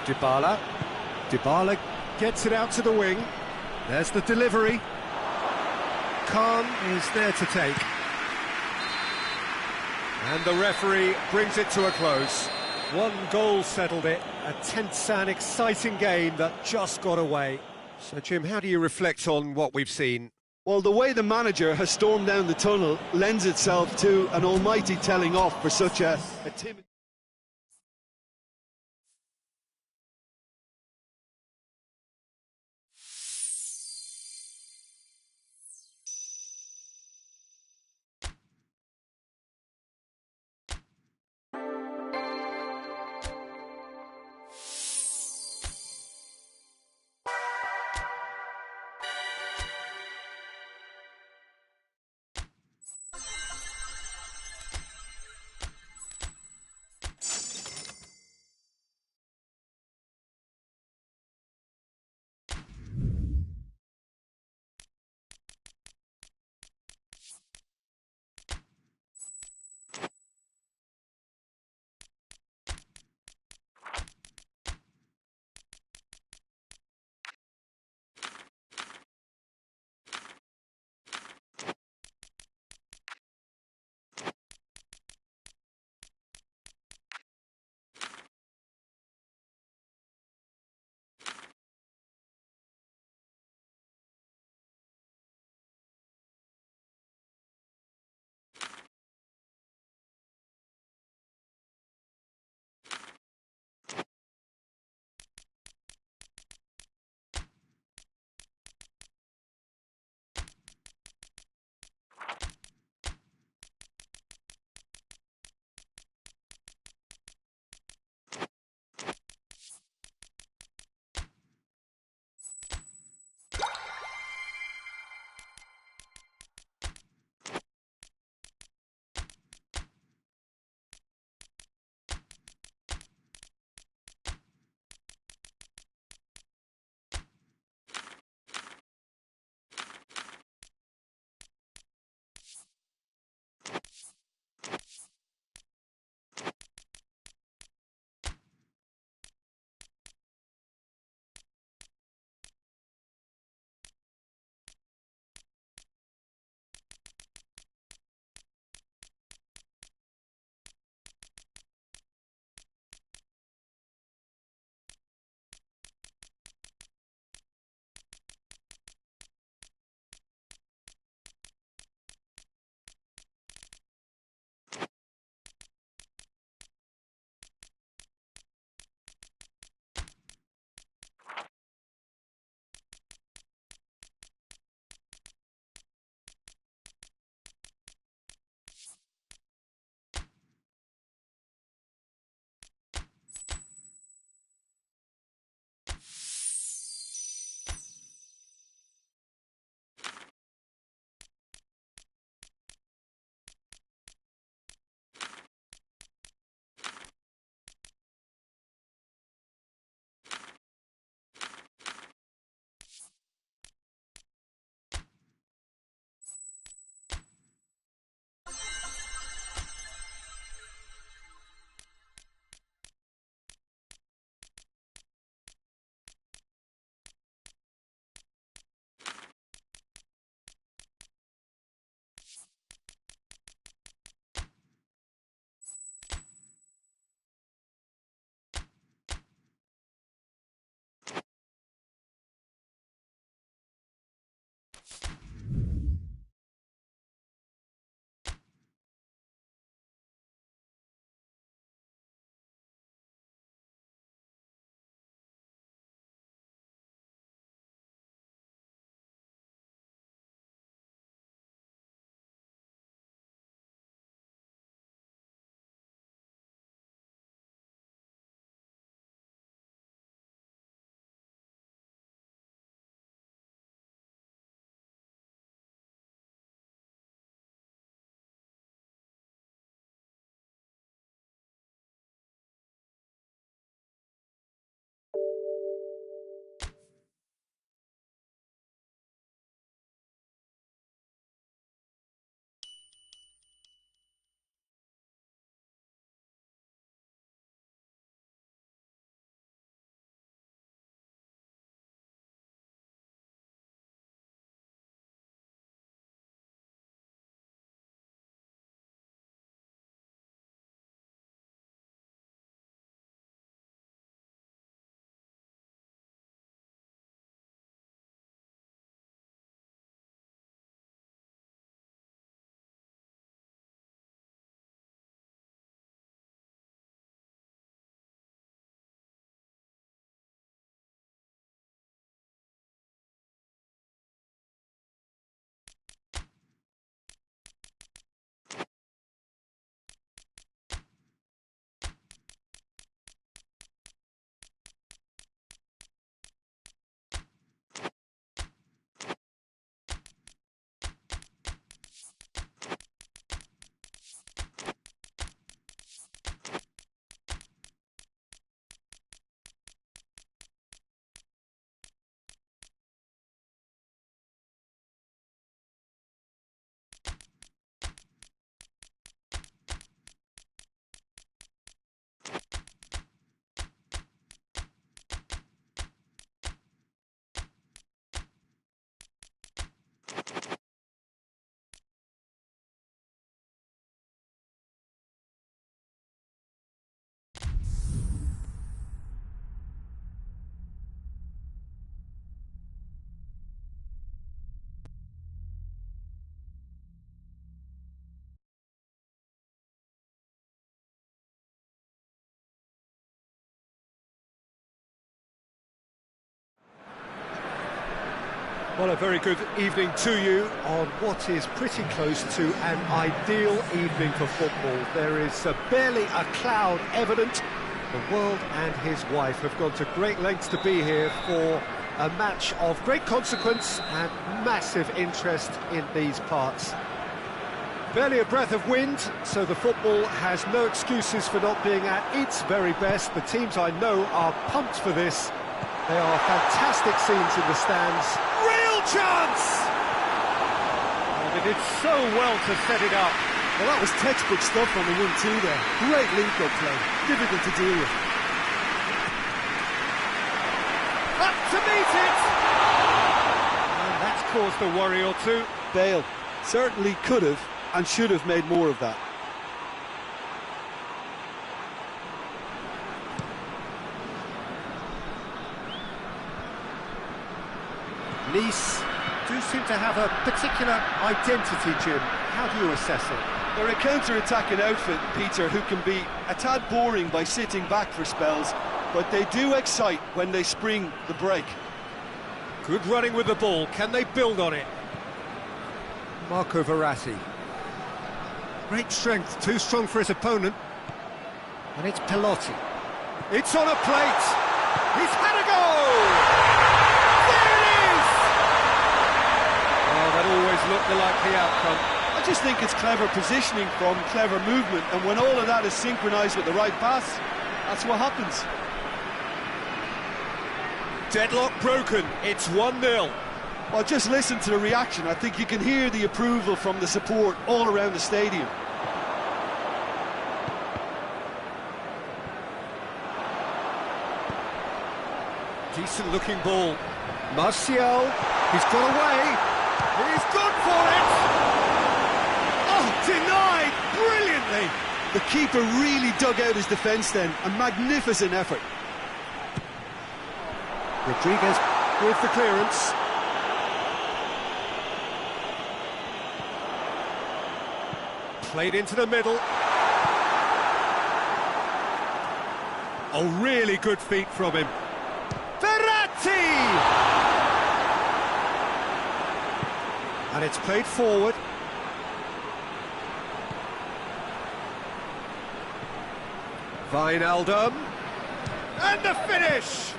Dybala gets it out to the wing. There's the delivery. Khan is there to take. And the referee brings it to a close. One goal settled it. A tense and exciting game that just got away. So, Jim, how do you reflect on what we've seen?
Well, the way the manager has stormed down the tunnel lends itself to an almighty telling off for such a timid...
Well, a very good evening to you on what is pretty close to an ideal evening for football. There is barely a cloud evident. The world and his wife have gone to great lengths to be here for a match of great consequence and massive interest in these parts. Barely a breath of wind, so the football has no excuses for not being at its very best. The teams I know are pumped for this. They are fantastic scenes in the stands. Real chance! Oh, they did so well to set it up.
Well, that was textbook stuff on the 1-2 there. Great link-up play, difficult to deal with.
Up to meet it! And that's caused a worry or two.
Bale certainly could have and should have made more of that.
Nice do seem to have a particular identity, Jim. How do you assess it?
They're a counter-attacking outfit, Peter, who can be a tad boring by sitting back for spells, but they do excite when they spring the break.
Good running with the ball. Can they build on it? Marco Verratti. Great strength, too strong for his opponent. And it's Pelotti. It's on a plate. He's had a go! That always looked the likely outcome.
I just think it's clever positioning from clever movement, and when all of that is synchronised with the right pass, that's what happens.
Deadlock broken, it's 1-0.
Well, just listen to the reaction. I think you can hear the approval from the support all around the stadium.
Decent looking ball. Martial, he's got away. He's gone for it! Oh, denied brilliantly!
The keeper really dug out his defence then. A magnificent effort.
Rodriguez with the clearance. Played into the middle. Oh, really good feet from him. Verratti! And it's played forward. Wijnaldum. And the finish!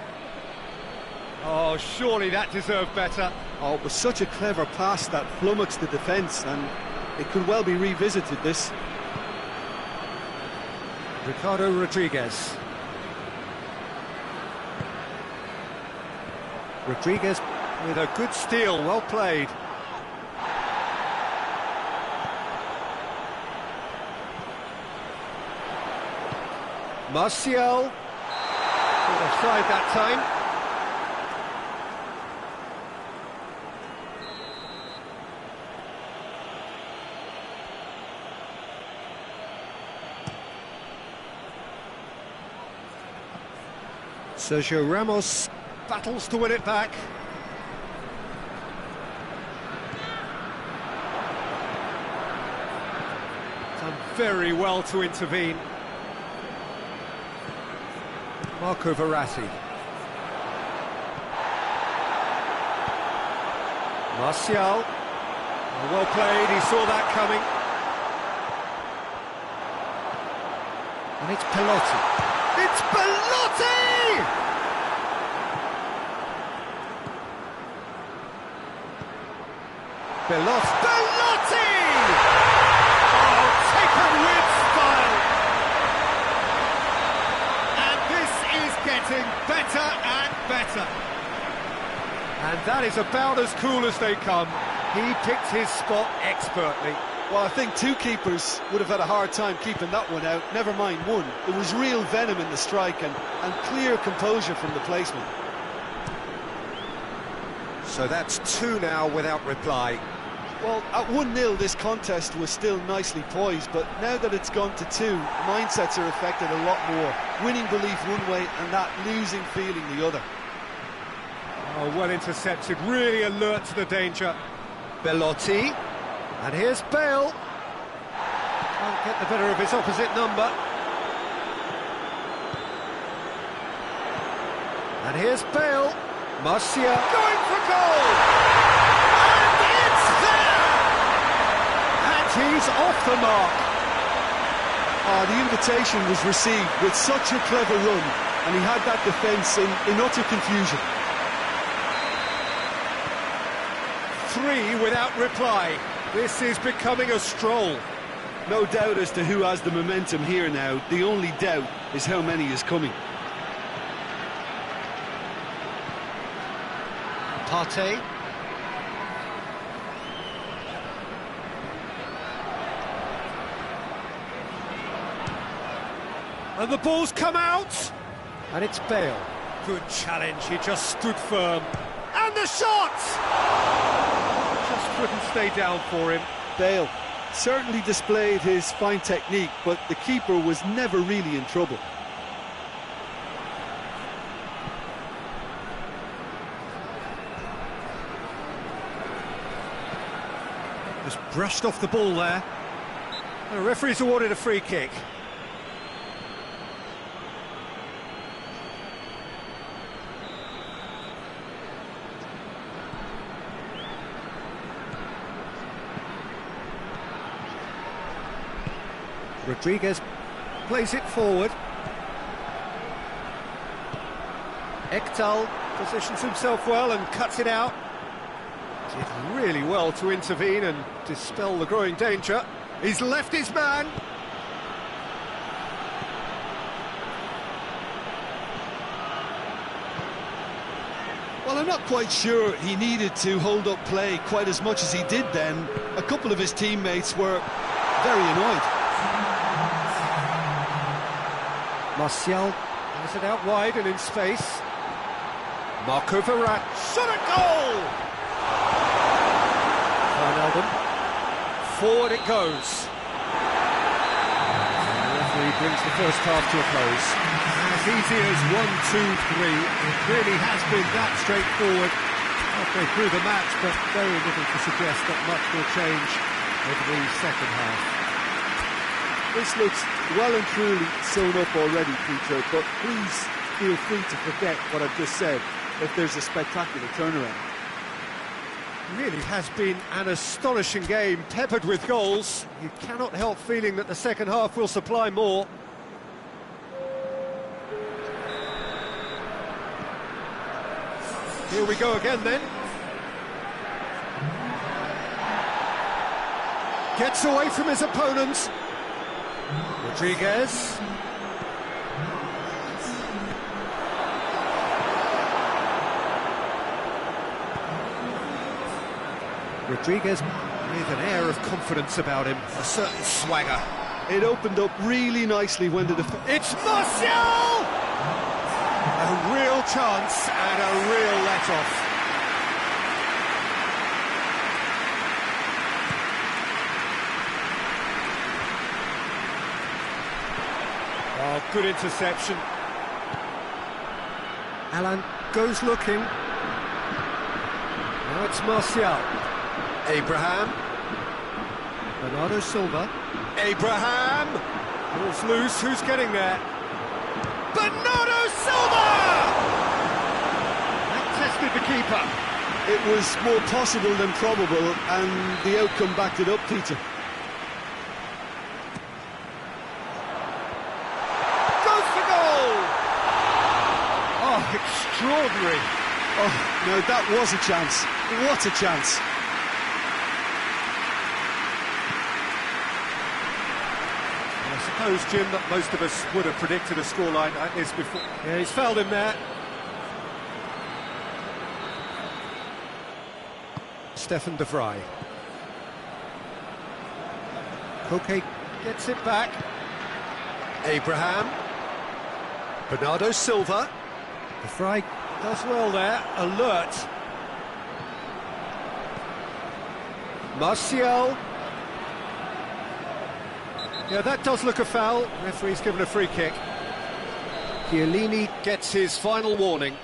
Oh, surely that deserved better.
Oh, it was such a clever pass that flummoxed the defence, and it could well be revisited, this.
Ricardo Rodriguez. Rodriguez with a good steal, well played. Martial, offside that time. Sergio Ramos battles to win it back. Done very well to intervene. Marco Verratti. Martial. Well played, he saw that coming. And it's Pelotti. It's Pelotti! Pelotti! Oh, taken with style! And this is getting better and better. And that is about as cool as they come. He picked his spot expertly.
Well, I think two keepers would have had a hard time keeping that one out, never mind one. It was real venom in the strike and clear composure from the placement.
So that's 2 now without reply.
Well, at 1-0 this contest was still nicely poised, but now that it's gone to 2, mindsets are affected a lot more. Winning belief one way and that losing feeling the other.
Oh, well intercepted, really alert to the danger. Belotti, and here's Bale. Can't get the better of his opposite number. And here's Bale. Martial going for goal! there! And he's off the mark.
The invitation was received with such a clever run, and he had that defence in utter confusion.
3 without reply. This is becoming a stroll.
No doubt as to who has the momentum here now. The only doubt is how many is coming.
Partey. And the ball's come out. And it's Bale. Good challenge, he just stood firm. And the shot! Just couldn't stay down for him.
Bale certainly displayed his fine technique, but the keeper was never really in trouble.
Just brushed off the ball there. The referee's awarded a free kick. Rodriguez plays it forward. Ekdal positions himself well and cuts it out. Did really well to intervene and dispel the growing danger. He's left his man.
Well, I'm not quite sure he needed to hold up play quite as much as he did then. A couple of his teammates were very annoyed.
Martial has it out wide and in space. Marco Verratti, shot at goal! Wijnaldum, forward it goes. The referee brings the first half to a close. As easy as 1, 2, 3. It really has been that straightforward halfway through the match, but very little to suggest that much will change over the second half.
This looks well and truly sewn up already, Peter, but please feel free to forget what I've just said if there's a spectacular turnaround.
Really has been an astonishing game, peppered with goals. You cannot help feeling that the second half will supply more. Here we go again then. Gets away from his opponents. Rodriguez. Rodriguez with an air of confidence about him, a certain swagger.
It opened up really nicely when the
It's Martial! A real chance and a real let-off. Oh, good interception. Alan goes looking. Now it's Martial. Abraham. Bernardo Silva. Abraham! Ball's loose, who's getting there? Bernardo Silva! That tested the keeper.
It was more possible than probable, and the outcome backed it up, Peter.
Goes for goal! Oh, extraordinary.
Oh, no, that was a chance. What a chance.
I suppose, Jim, that most of us would have predicted a scoreline like this before. Yeah, he's fouled him there. Stefan de Vrij. Koke gets it back. Abraham. Bernardo Silva. De Vrij does well there, alert. Martial. Yeah, that does look a foul. Referee's given a free kick. Chiellini gets his final warning.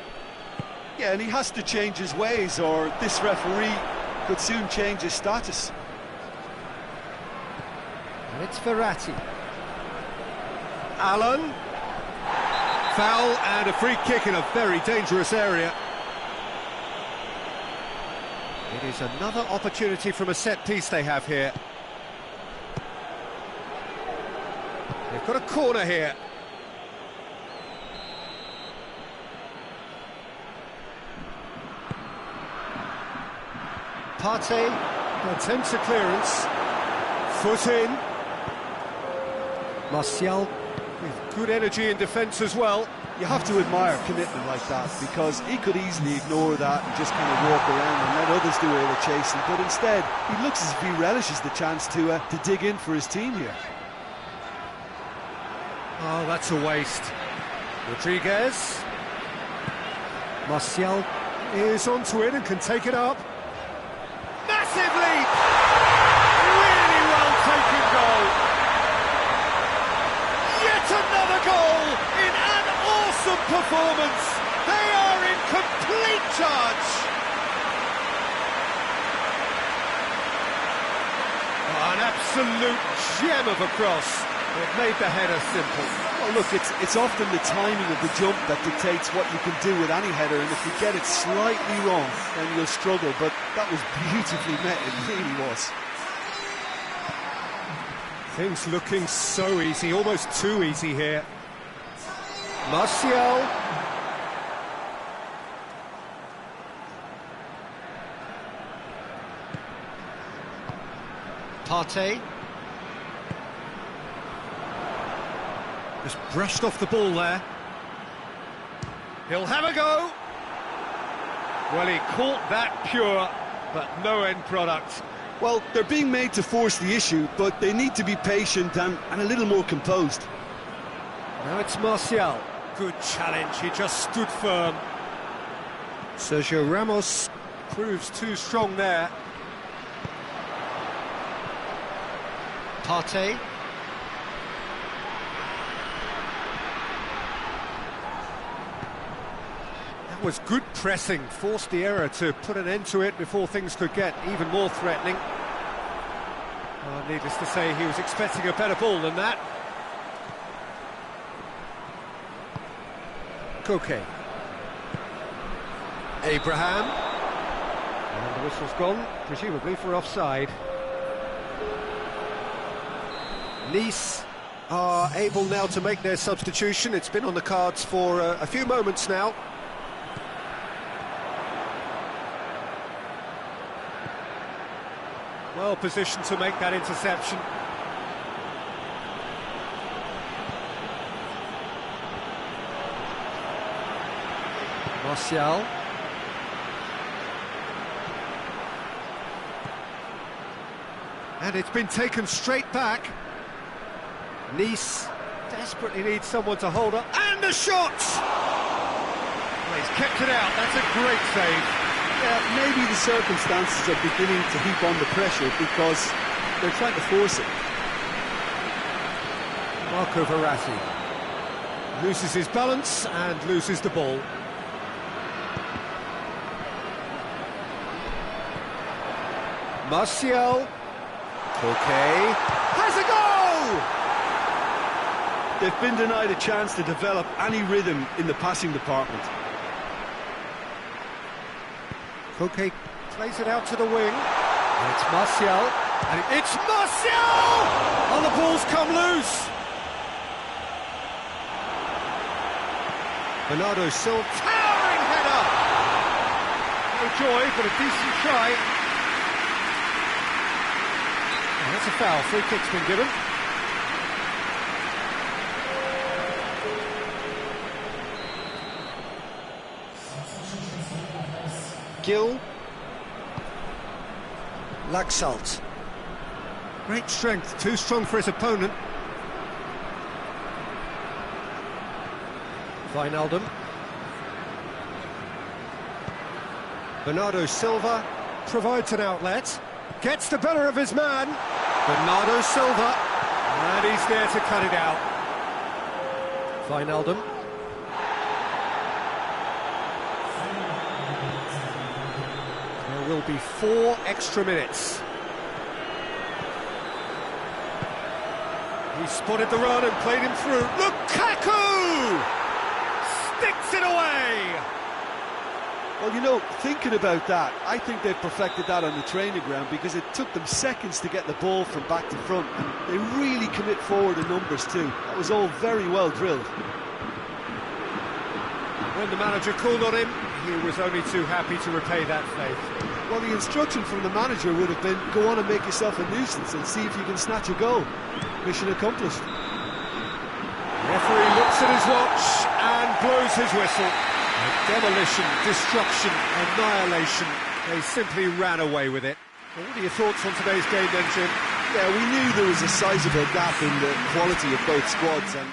Yeah, and he has to change his ways, or this referee could soon change his status.
And it's Verratti. Allen. Foul and a free kick in a very dangerous area. It is another opportunity from a set piece they have here. They've got a corner here. Partey attempts a clearance. Foot in. Martial with good energy in defence as well.
You have to admire commitment like that, because he could easily ignore that and just kind of walk around and let others do all the chasing, but instead he looks as if he relishes the chance to dig in for his team here.
Oh, that's a waste. Rodriguez. Martial is onto it and can take it up. Massive leap! Really well taken goal. Yet another goal in an awesome performance. They are in complete charge. Oh, an absolute gem of a cross. It made the header simple.
Well, look, it's often the timing of the jump that dictates what you can do with any header, and if you get it slightly wrong, then you'll struggle, but that was beautifully met, it really was.
Things looking so easy, almost too easy here. Martial. Partey. Just brushed off the ball there. He'll have a go. Well, he caught that pure, but no end product.
Well, they're being made to force the issue, but they need to be patient and a little more composed.
Now it's Martial. Good challenge, he just stood firm. Sergio Ramos proves too strong there. Partey. That was good pressing, forced the error to put an end to it before things could get even more threatening. Oh, needless to say, he was expecting a better ball than that. Koke. Abraham. And the whistle's gone, presumably for offside. Nice are able now to make their substitution. It's been on the cards for a few moments now. Well positioned to make that interception. Martial. And it's been taken straight back. Nice desperately needs someone to hold up. And the shot! Well, he's kept it out. That's a great save.
Yeah, maybe the circumstances are beginning to heap on the pressure because they're trying to force it.
Marco Verratti loses his balance and loses the ball. Martial. Koke has a goal!
They've been denied a chance to develop any rhythm in the passing department.
Koke plays it out to the wing. And it's Martial. And it's Martial! And the ball's come loose. Bernardo Silva, towering header! No joy, but a decent try. And that's a foul. Free kick's been given. Gil. Laxalt. Great strength, too strong for his opponent. Wijnaldum. Bernardo Silva provides an outlet. Gets the better of his man. Bernardo Silva. And he's there to cut it out. Wijnaldum. There will be 4 extra minutes. He spotted the run and played him through. Lukaku! Sticks it away!
Well, you know, thinking about that, I think they've perfected that on the training ground because it took them seconds to get the ball from back to front, and they really commit forward in numbers too. That was all very well drilled.
When the manager called on him, he was only too happy to repay that faith.
Well, the instruction from the manager would have been, go on and make yourself a nuisance and see if you can snatch a goal. Mission accomplished.
Referee looks at his watch and blows his whistle. Demolition, destruction, annihilation. They simply ran away with it. Well, what are your thoughts on today's game then, Jim?
Yeah, we knew there was a sizable gap in the quality of both squads, and